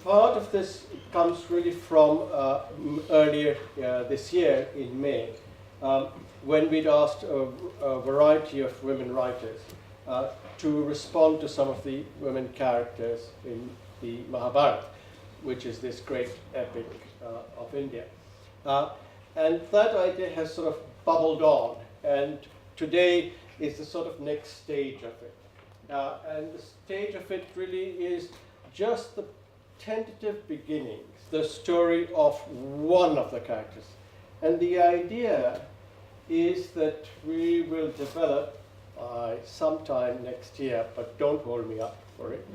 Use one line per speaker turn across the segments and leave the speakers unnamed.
part of this comes really from earlier this year in May, when we'd asked a variety of women writers to respond to some of the women characters in the Mahabharata, which is this great epic of India. And that idea has sort of bubbled on, and today is the sort of next stage of it. And the stage of it really is just the tentative beginnings, the story of one of the characters. And the idea is that we will develop sometime next year, but don't hold me up for it,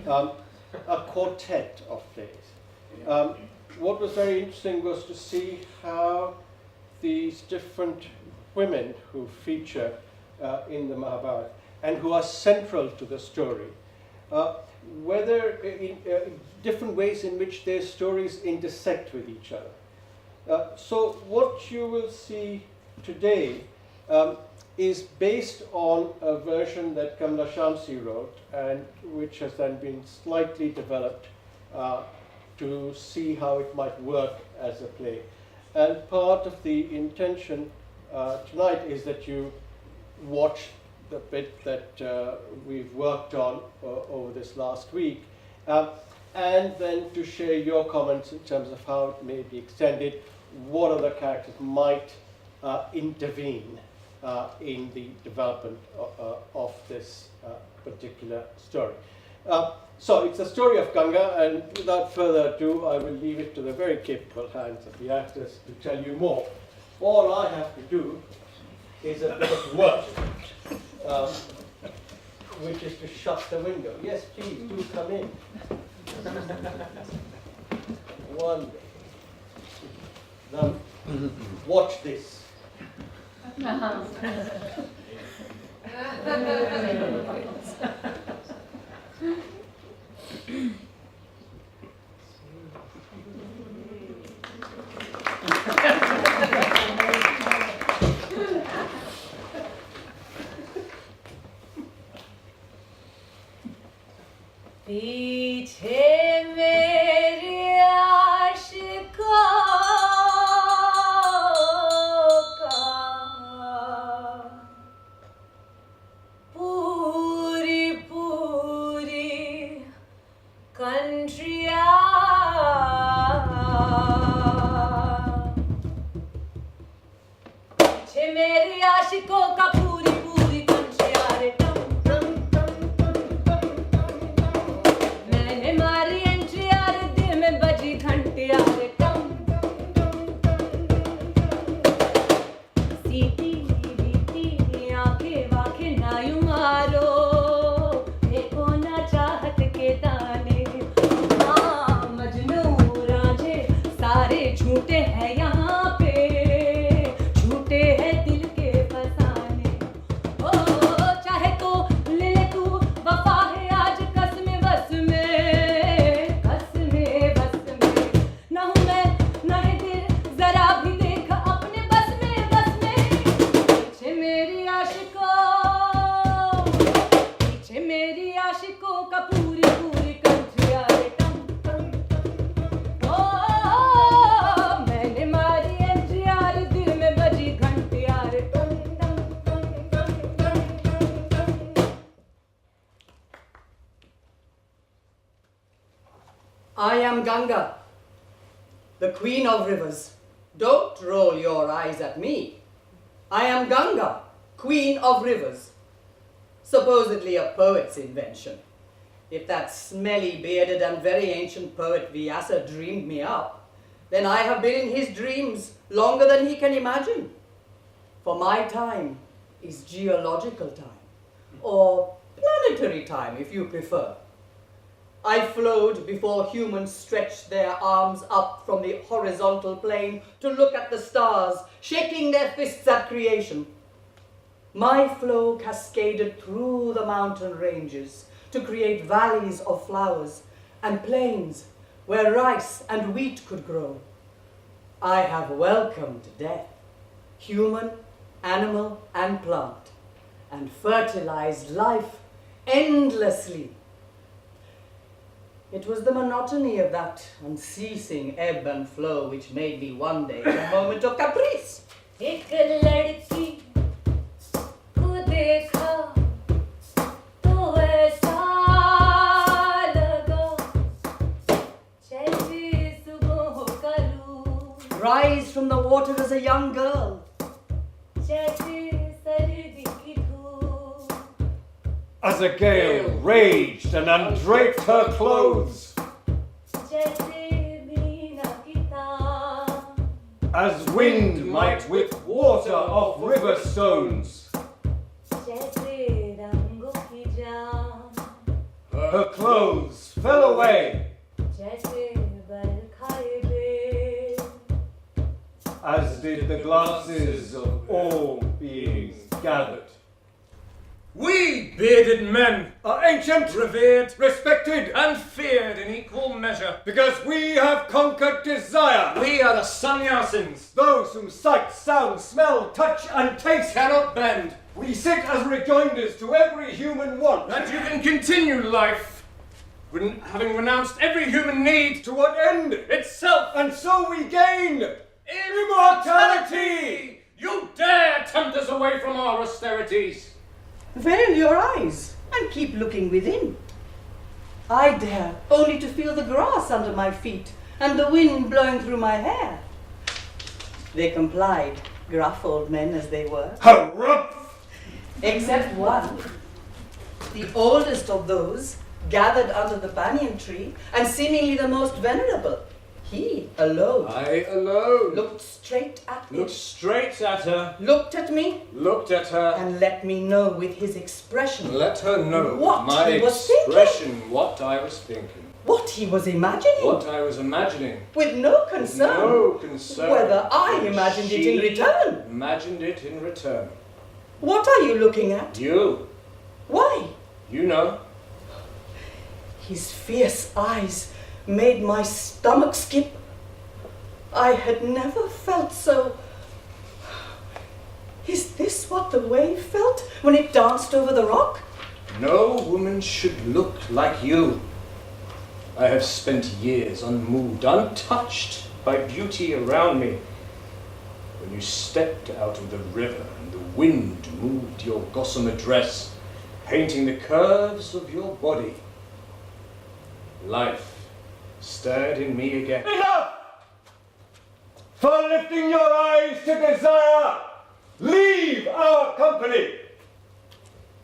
a quartet of plays. What was very interesting was to see how these different women who feature in the Mahabharata and who are central to the story, whether in different ways in which their stories intersect with each other. So what you will see today is based on a version that Kamla Shamsi wrote, and which has then been slightly developed to see how it might work as a play. And part of the intention tonight is that you watch the bit that we've worked on over this last week, and then to share your comments in terms of how it may be extended, what other characters might intervene in the development of this particular story. So it's a story of Ganga, and without further ado, I will leave it to the very capable hands of the actors to tell you more. All I have to do is a bit of work, which is to shut the window. Yes, please, do come in. One day. Now, watch this.
पीछे मेरी आशिकों का पूरी पूरी कंट्रिया पीछे मेरी आशिकों का पूरी पूरी कंट्रिया रे झूठे हैं यहाँ पे, झूठे हैं दिल के फसाने। ओ चाहे तो ले ले तू वफा है आज कसमें बस में, कसमें बस में। न हूँ मैं न है दिल जरा भी देख अपने बस में। पीछे मेरी आशिकों, पीछे मेरी आशिकों का पूरी पूरी कंट्रिया रे टम टम टम। ओ
I am Ganga, the queen of rivers. Don't roll your eyes at me. I am Ganga, queen of rivers. Supposedly a poet's invention. If that smelly, bearded and very ancient poet Vyasa dreamed me up, then I have been in his dreams longer than he can imagine. For my time is geological time, or planetary time if you prefer. I flowed before humans stretched their arms up from the horizontal plane to look at the stars, shaking their fists at creation. My flow cascaded through the mountain ranges to create valleys of flowers and plains where rice and wheat could grow. I have welcomed death, human, animal, and plant, and fertilized life endlessly. It was the monotony of that unceasing ebb and flow which made me one day in a moment of caprice.
एक लड़की को देखा तो ऐसा लगा जैसे सुबह का लू
Rise from the water as a young girl.
जैसे सर्दी की धूप
As a gale raged and undraped her clothes,
जैसे मीना की तार
as wind might whip water off river stones,
जैसे रंगों की जान
her clothes fell away,
जैसे बरखाए बेर
as did the glances of all beings gathered.
We, bearded men,
Are ancient,
revered
respected,
and feared in equal measure.
because we have conquered desire.
We are the sannyasins,
Those whom sight, sound, smell, touch, and taste
cannot bend,
we sit as rejoinders to every human want.
that you can continue life, having renounced every human need
To what end?
itself.
And so we gain immortality!
You dare tempt us away from our austerities.
Veil your eyes and keep looking within. I dare only to feel the grass under my feet and the wind blowing through my hair. They complied, gruff old men as they were,
Harumph!
except one. The oldest of those gathered under the banyan tree and seemingly the most venerable. He alone
I alone
looked straight at me,
looked straight at her,
looked at me,
looked at her,
and let me know with his expression
let her know
What
my
he was thinking.
expression, what I was thinking,
what he was imagining,
what I was imagining.
with no concern
No concern.
whether I imagined it in
She
return.
Imagined it in return.
What are you looking at?
You,
Why?
you know.
His fierce eyes made my stomach skip. I had never felt so. Is this what the wave felt when it danced over the rock?
No woman should look like you. I have spent years unmoved, untouched by beauty around me. When you stepped out of the river and the wind moved your gossamer dress, painting the curves of your body, life stirred in me again.
Enough! For lifting your eyes to desire, leave our company.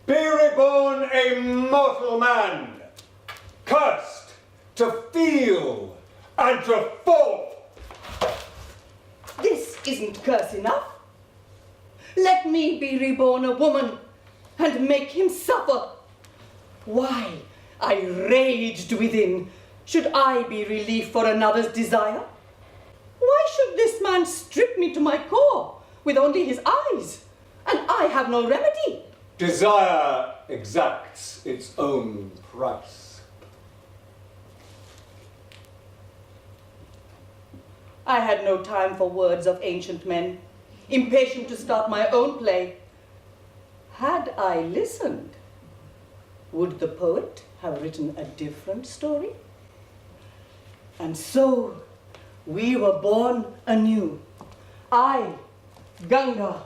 Be reborn a mortal man, cursed to feel and to fall.
This isn't curse enough. Let me be reborn a woman and make him suffer. Why, I raged within. Should I be relief for another's desire? Why should this man strip me to my core with only his eyes, and I have no remedy?
Desire exacts its own price.
I had no time for words of ancient men, impatient to start my own play. Had I listened, would the poet have written a different story? And so we were born anew. I, Ganga,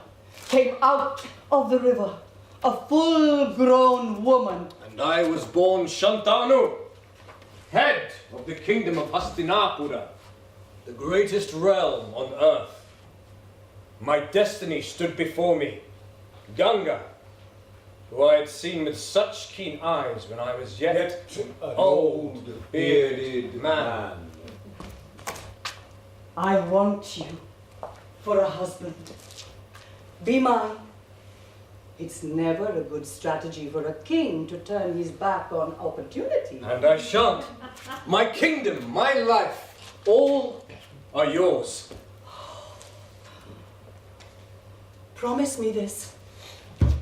came out of the river, a full-grown woman.
And I was born Shantanu, head of the kingdom of Hastinapura, the greatest realm on earth. My destiny stood before me, Ganga, who I had seen with such keen eyes when I was yet
an
old, bearded man.
I want you for a husband. Be mine. It's never a good strategy for a king to turn his back on opportunity.
And I shan't. My kingdom, my life, all are yours.
Promise me this.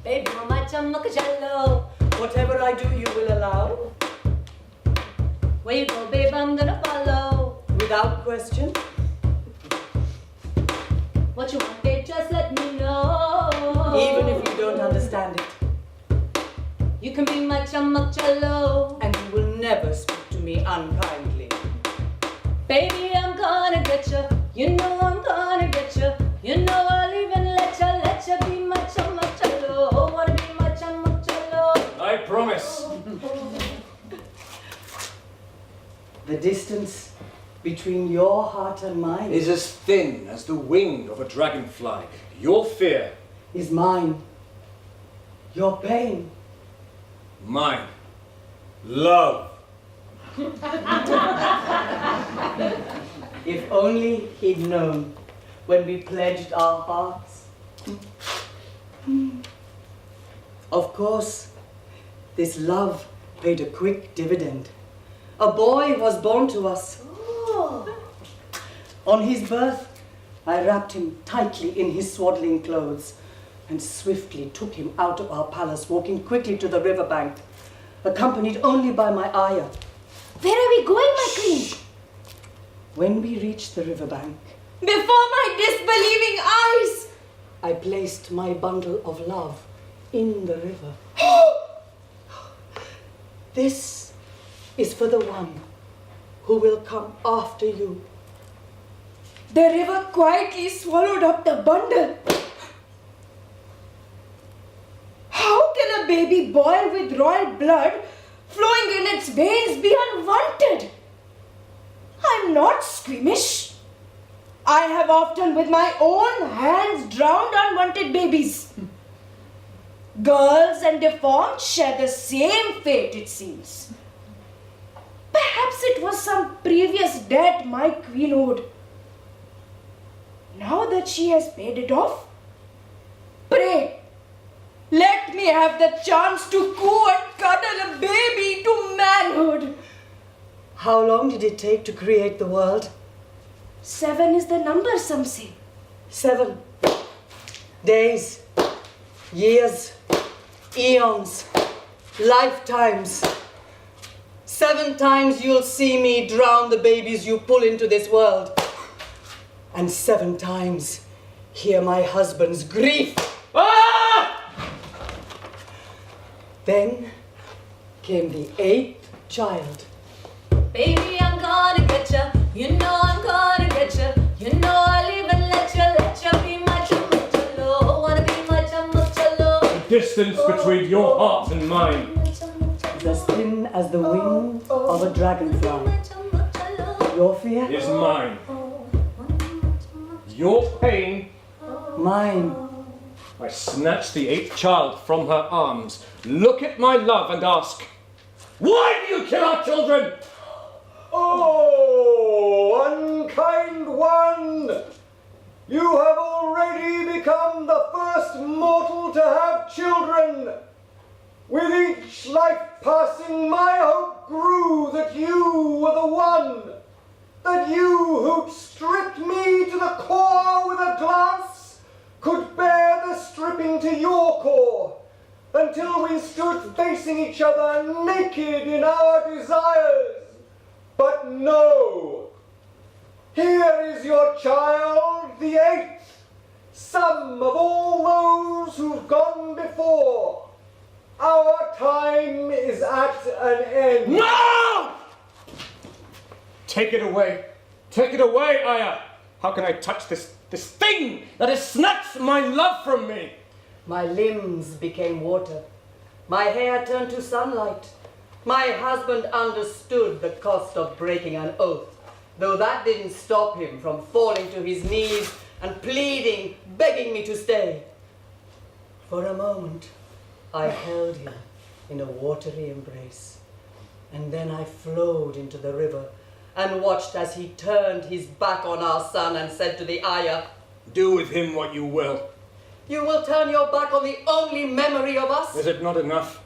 Baby mama chamak chalo.
Whatever I do, you will allow,
Where you go, babe, I'm gonna follow.
without question.
What you want, babe, just let me know.
Even if you don't understand it,
You can be my chamak chalo.
and you will never speak to me unkindly.
Baby, I'm gonna get you. You know I'm gonna get you. You know I'll even let you be my chumachalo. Wanna be my chumachalo.
I promise.
The distance between your heart and mine
Is as thin as the wing of a dragonfly. Your fear,
is mine. Your pain,
mine. Love.
if only he'd known when we pledged our hearts. Of course, this love paid a quick dividend. A boy was born to us. On his birth, I wrapped him tightly in his swaddling clothes and swiftly took him out of our palace, walking quickly to the riverbank, accompanied only by my ayah.
Where are we going, my queen?
When we reached the riverbank,
Before my disbelieving eyes.
I placed my bundle of love in the river. This is for the one who will come after you.
The river quietly swallowed up the bundle. How can a baby boy with royal blood flowing in its veins be unwanted? I'm not squeamish. I have often with my own hands drowned unwanted babies. Girls and deformed share the same fate, it seems. Perhaps it was some previous debt my queen owed. Now that she has paid it off, pray, let me have the chance to coo and cuddle a baby to manhood.
How long did it take to create the world?
7 is the number, some say.
7 days, years, eons, lifetimes. 7 times you'll see me drown the babies you pull into this world. And 7 times hear my husband's grief.
Ah!
Then came the 8th child.
Baby, I'm gonna get ya. You know I'm gonna get ya. You know I'll even let ya be my chumachalo. Wanna be my chumachalo.
The distance between your heart and mine
Is as thin as the wing of a dragonfly. Your fear?
is mine. Your pain,
Mine.
I snatched the 8th child from her arms. Look at my love and ask, why do you kill our children?
Oh, unkind one! You have already become the first mortal to have children. With each life passing, my hope grew that you were the one. That you who'd stripped me to the core with a glance could bear the stripping to your core, until we stood facing each other naked in our desires. But no, here is your child, the 8th, sum of all those who've gone before. Our time is at an end.
No! Take it away. Take it away, Aya. How can I touch this thing that has snatched my love from me?
My limbs became water. My hair turned to sunlight. My husband understood the cost of breaking an oath, though that didn't stop him from falling to his knees and pleading, begging me to stay. For a moment, I held him in a watery embrace, and then I flowed into the river and watched as he turned his back on our son and said to the ayah,
Do with him what you will.
You will turn your back on the only memory of us?
Is it not enough?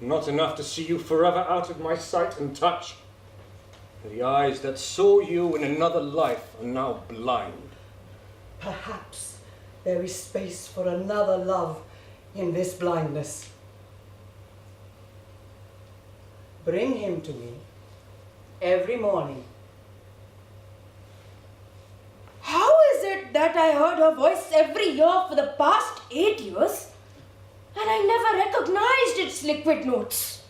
Not enough to see you forever out of my sight and touch? The eyes that saw you in another life are now blind.
Perhaps there is space for another love in this blindness. Bring him to me every morning.
How is it that I heard her voice every year for the past 8 years and I never recognized its liquid notes?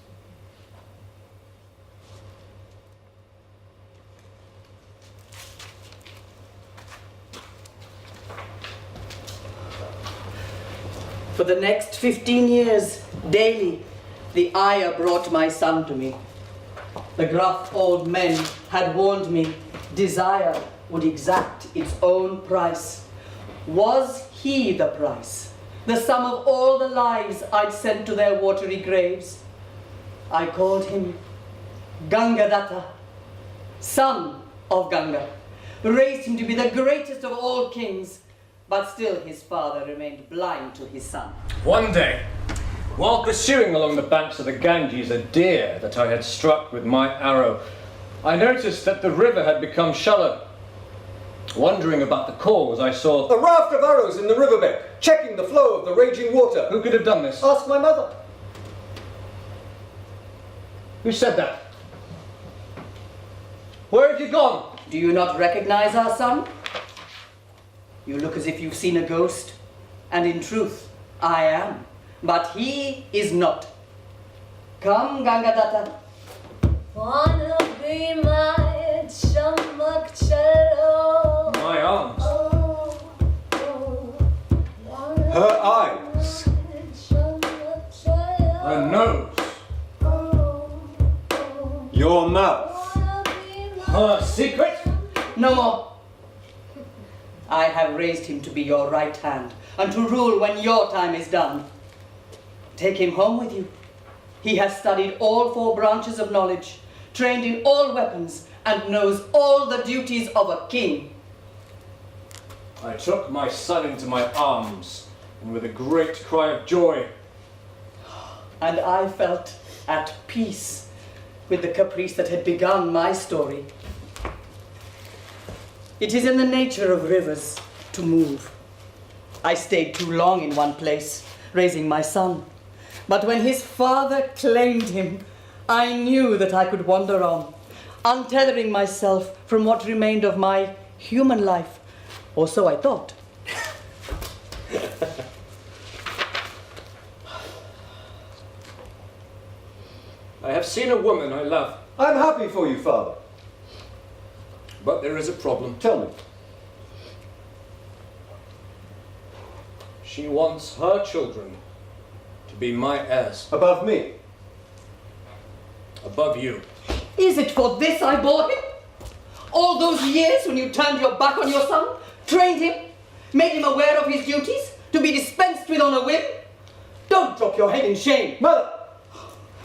For the next 15 years, daily, the Ayah brought my son to me. The gruff old men had warned me desire would exact its own price. Was he the price? The sum of all the lives I'd sent to their watery graves? I called him Gangadatta, son of Ganga, raised him to be the greatest of all kings, but still his father remained blind to his son.
One day, while pursuing along the banks of the Ganges a deer that I had struck with my arrow, I noticed that the river had become shallow. Wondering about the cause, I saw
A raft of arrows in the riverbed, checking the flow of the raging water.
Who could have done this?
Ask my mother.
Who said that? Where have you gone?
Do you not recognize our son? You look as if you've seen a ghost, and in truth, I am. But he is not. Come, Gangadatta.
Wanna be my chamak chalo.
My arms.
Oh, oh. Wanna
Her eyes.
be my chamak chalo.
Her nose.
Oh, oh.
Your mouth.
Wanna be my
Her secret.
No more. I have raised him to be your right hand, and to rule when your time is done. Take him home with you. He has studied all 4 branches of knowledge, trained in all weapons, and knows all the duties of a king.
I took my son into my arms, and with a great cry of joy,
And I felt at peace with the caprice that had begun my story. It is in the nature of rivers to move. I stayed too long in one place, raising my son. But when his father claimed him, I knew that I could wander on, untethering myself from what remained of my human life, or so I thought.
I have seen a woman I love,
I'm happy for you, Father.
but there is a problem.
Tell me.
She wants her children to be my heirs,
Above me.
above you.
Is it for this I bore him? All those years when you turned your back on your son, trained him, made him aware of his duties, to be dispensed with on a whim? Don't drop your head in shame.
Mother,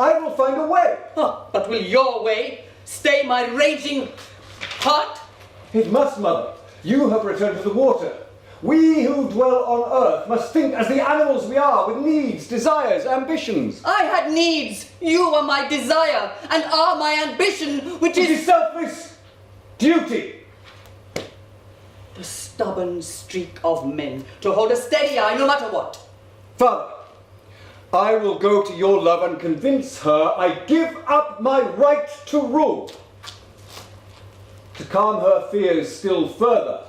I will find a way.
But will your way stay my raging heart?
It must, Mother. You have returned to the water. We who dwell on earth must think as the animals we are, with needs, desires, ambitions.
I had needs. You are my desire and are my ambition, which
It is
is
selfless duty.
the stubborn streak of men to hold a steady eye no matter what.
Father, I will go to your love and convince her I give up my right to rule. To calm her fears still further,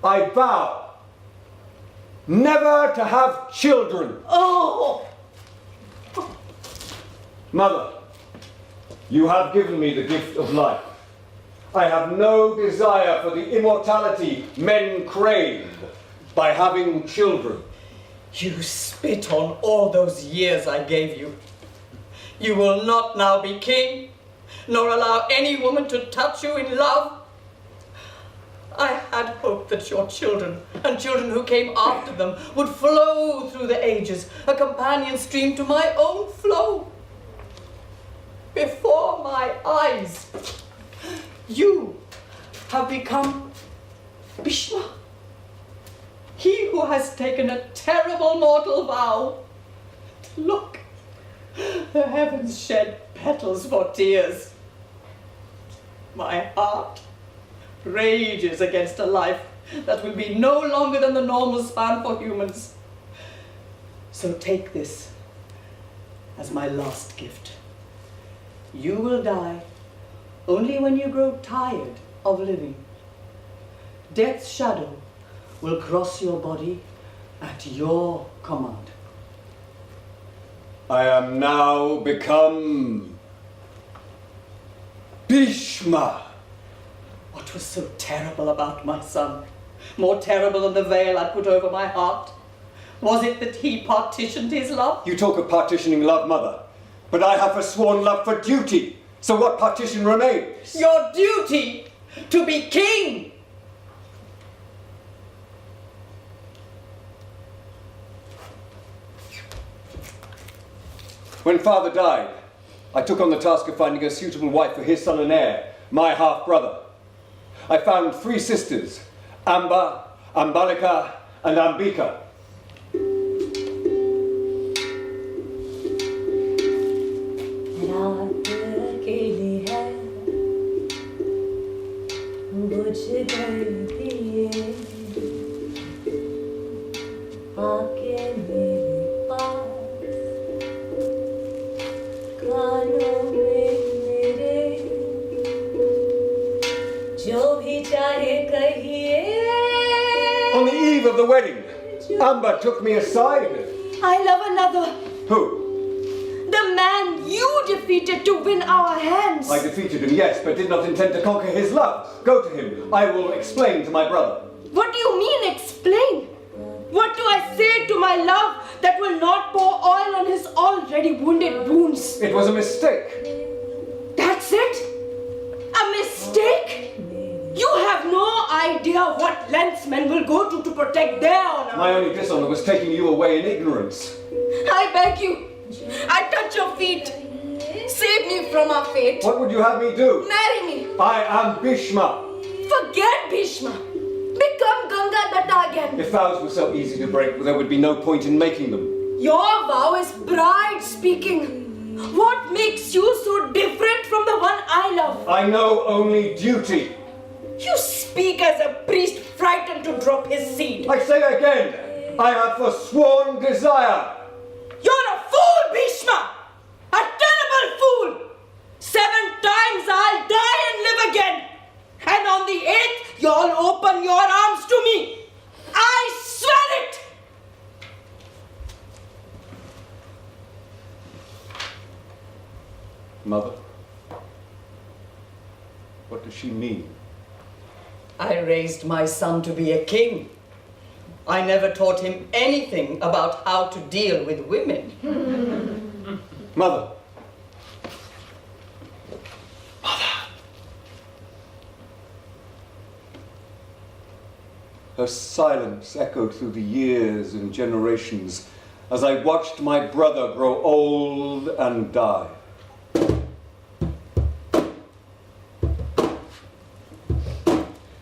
I vow never to have children.
Oh!
Mother, you have given me the gift of life. I have no desire for the immortality men crave by having children.
You spit on all those years I gave you. You will not now be king, nor allow any woman to touch you in love. I had hoped that your children, and children who came after them, would flow through the ages, a companion stream to my own flow. Before my eyes, you have become Bhishma. He who has taken a terrible mortal vow. Look, the heavens shed petals for tears. My heart rages against a life that will be no longer than the normal span for humans. So take this as my last gift. You will die only when you grow tired of living. Death's shadow will cross your body at your command.
I am now become Bhishma.
What was so terrible about my son? More terrible than the veil I put over my heart? Was it that he partitioned his love?
You talk of partitioning love, Mother, but I have forsworn love for duty. So what partition remains?
Your duty to be king.
When Father died, I took on the task of finding a suitable wife for his son and heir, my half-brother. I found 3 sisters, Amba, Ambalika, and Ambika.
रात अकेली है बुझ गए दिए आके मेरे पास खानों में मेरे जो भी चाहे कहिए.
On the eve of the wedding, Amba took me aside.
I love another.
Who?
The man you defeated to win our hands.
I defeated him, yes, but did not intend to conquer his love. Go to him. I will explain to my brother.
What do you mean, explain? What do I say to my love that will not pour oil on his already wounded wounds?
It was a mistake.
That's it? A mistake? You have no idea what lengths men will go to protect their honor.
My only dishonor was taking you away in ignorance.
I beg you. I touch your feet. Save me from our fate.
What would you have me do?
Marry me.
I am Bhishma.
Forget Bhishma. Become Ganga Datta again.
If vows were so easy to break, there would be no point in making them.
Your vow is bride speaking. What makes you so different from the one I love?
I know only duty.
You speak as a priest frightened to drop his seed.
I say again, I have forsworn desire.
You're a fool, Bhishma! A terrible fool! 7 times I'll die and live again. And on the 8th, you'll open your arms to me. I swear it!
Mother, what does she mean?
I raised my son to be a king. I never taught him anything about how to deal with women.
Mother. Her silence echoed through the years and generations as I watched my brother grow old and die.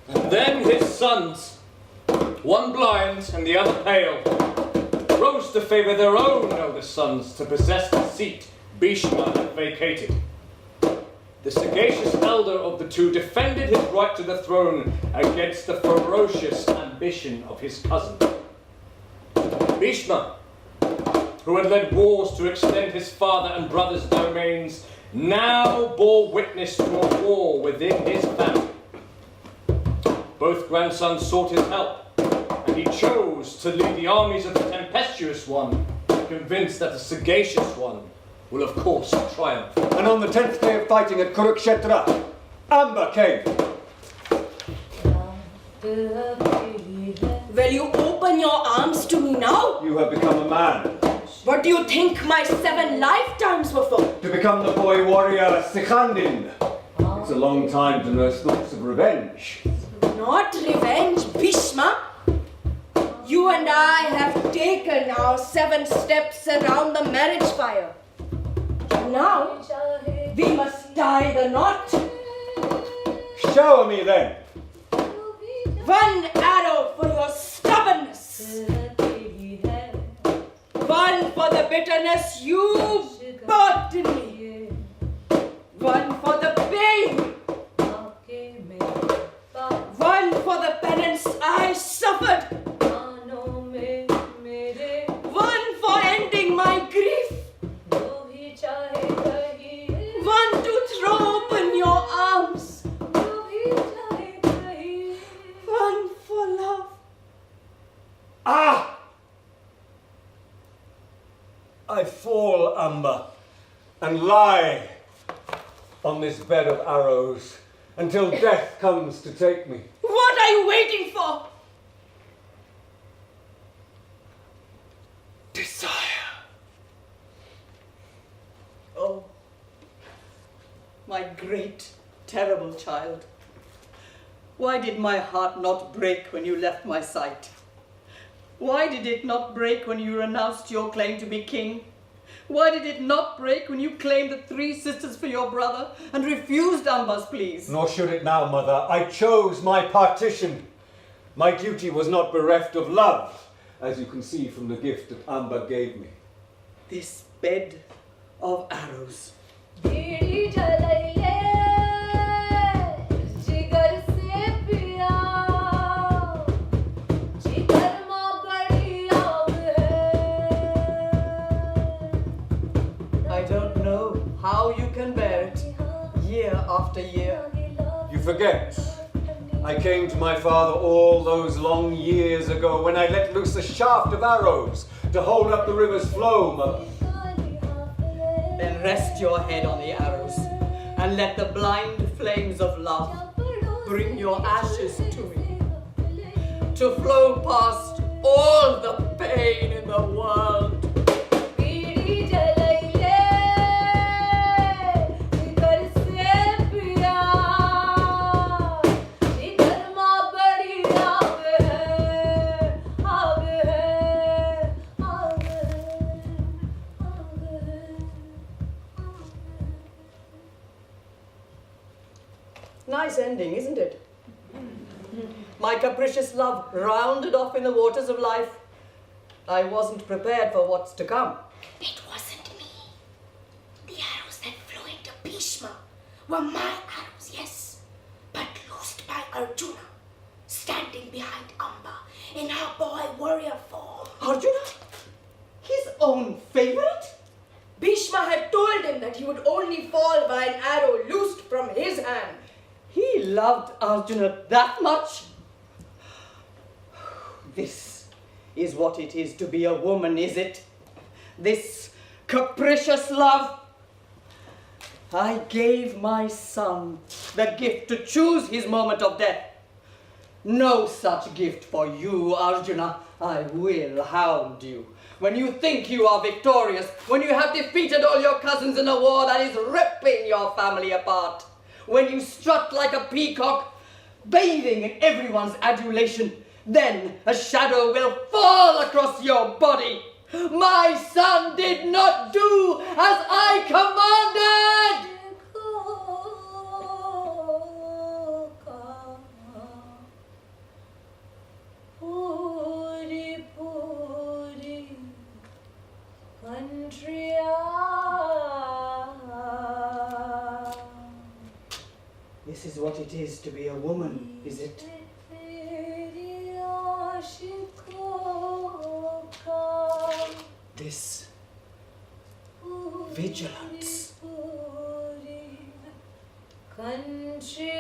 And then his sons, one blind and the other pale, rose to favour their own eldest sons to possess the seat Bhishma had vacated. The sagacious elder of the two defended his right to the throne against the ferocious ambition of his cousin. Bhishma, who had led wars to extend his father and brother's domains, now bore witness to a war within his family. Both grandsons sought his help, and he chose to lead the armies of the tempestuous one, convinced that the sagacious one will of course triumph.
And on the 10th day of fighting at Kurukshetra, Amba came.
Will you open your arms to me now?
You have become a man.
What do you think my 7 lifetimes were for?
To become the boy warrior Sikhandin. It's a long time to nurse thoughts of revenge.
Not revenge, Bhishma. You and I have taken our 7 steps around the marriage fire. Now, we must tie the knot.
Shower me then.
1 arrow for your stubbornness. 1 for the bitterness you birthed in me. 1 for the pain. 1 for the penance I suffered. 1 for ending my grief. 1 to throw open your arms. 1 for love.
Ah! I fall, Amba, and lie on this bed of arrows until death comes to take me.
What are you waiting for?
my great, terrible child. Why did my heart not break when you left my sight? Why did it not break when you renounced your claim to be king? Why did it not break when you claimed the 3 sisters for your brother and refused Amba's pleas?
Nor should it now, mother. I chose my partition. My duty was not bereft of love, as you can see from the gift that Amba gave me.
This bed of arrows.
बीड़ी जलाइए जिगर से पिया जिगर माँ बड़ी आग है
I don't know how you can bear it, year after year.
You forget. I came to my father all those long years ago when I let loose a shaft of arrows to hold up the river's flow, mother.
Then rest your head on the arrows and let the blind flames of love bring your ashes to me, to flow past all the pain in the world.
बीड़ी जलाइए जिगर से पिया जिगर माँ बड़ी आग है आग है आग है आग है
Nice ending, isn't it? My capricious love rounded off in the waters of life. I wasn't prepared for what's to come.
It wasn't me. The arrows that flew into Bhishma were my arrows, yes, but loosed by Arjuna, standing behind Amba in her boy warrior form.
Arjuna? His own favorite?
Bhishma had told him that he would only fall by an arrow loosed from his hand.
He loved Arjuna that much? This is what it is to be a woman, is it? This capricious love? I gave my son the gift to choose his moment of death. No such gift for you, Arjuna. I will hound you. When you think you are victorious, when you have defeated all your cousins in a war that is ripping your family apart, when you strut like a peacock, bathing in everyone's adulation, then a shadow will fall across your body. My son did not do as I commanded!
पूरी पूरी country
This is what it is to be a woman, is it?
तेरी आशिकों का
This vigilance.
country